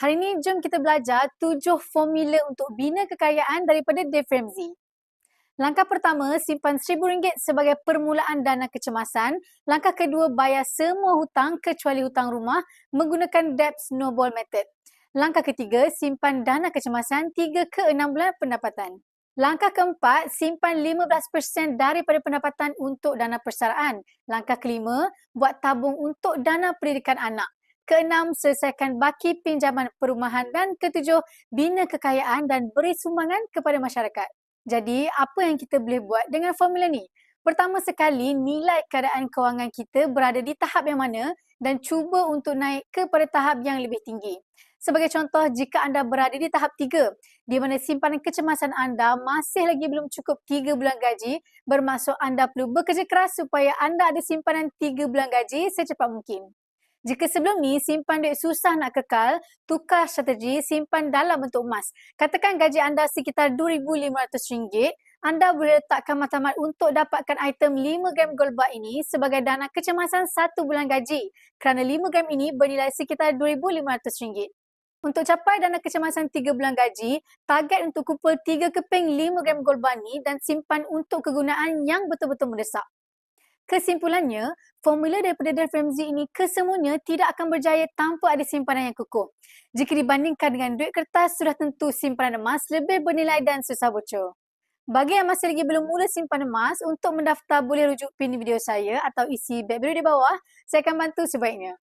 Hari ini jom kita belajar 7 formula untuk bina kekayaan daripada Dave Ramsey. Langkah pertama, simpan RM1,000 sebagai permulaan dana kecemasan. Langkah kedua, bayar semua hutang kecuali hutang rumah menggunakan debt snowball method. Langkah ketiga, simpan dana kecemasan 3 ke 6 bulan pendapatan. Langkah keempat, simpan 15% daripada pendapatan untuk dana persaraan. Langkah kelima, buat tabung untuk dana pendidikan anak. Keenam, selesaikan baki pinjaman perumahan. Dan ketujuh, bina kekayaan dan beri sumbangan kepada masyarakat. Jadi, apa yang kita boleh buat dengan formula ni? Pertama sekali, nilai keadaan kewangan kita berada di tahap yang mana dan cuba untuk naik kepada tahap yang lebih tinggi. Sebagai contoh, jika anda berada di tahap 3, di mana simpanan kecemasan anda masih lagi belum cukup 3 bulan gaji, bermaksud anda perlu bekerja keras supaya anda ada simpanan 3 bulan gaji secepat mungkin. Jika sebelum ni simpan duit susah nak kekal, tukar strategi simpan dalam bentuk emas. Katakan gaji anda sekitar RM2,500, anda boleh letakkan matlamat untuk dapatkan item 5 gram gold bar ini sebagai dana kecemasan 1 bulan gaji kerana 5 gram ini bernilai sekitar RM2,500. Untuk capai dana kecemasan 3 bulan gaji, target untuk kumpul 3 keping 5 gram gold bar ni dan simpan untuk kegunaan yang betul-betul mendesak. Kesimpulannya, formula daripada Dave Ramsey ini kesemuanya tidak akan berjaya tanpa ada simpanan yang kukuh. Jika dibandingkan dengan duit kertas, sudah tentu simpanan emas lebih bernilai dan susah bocor. Bagi yang masih lagi belum mula simpan emas, untuk mendaftar boleh rujuk pin video saya atau isi back video di bawah. Saya akan bantu sebaiknya.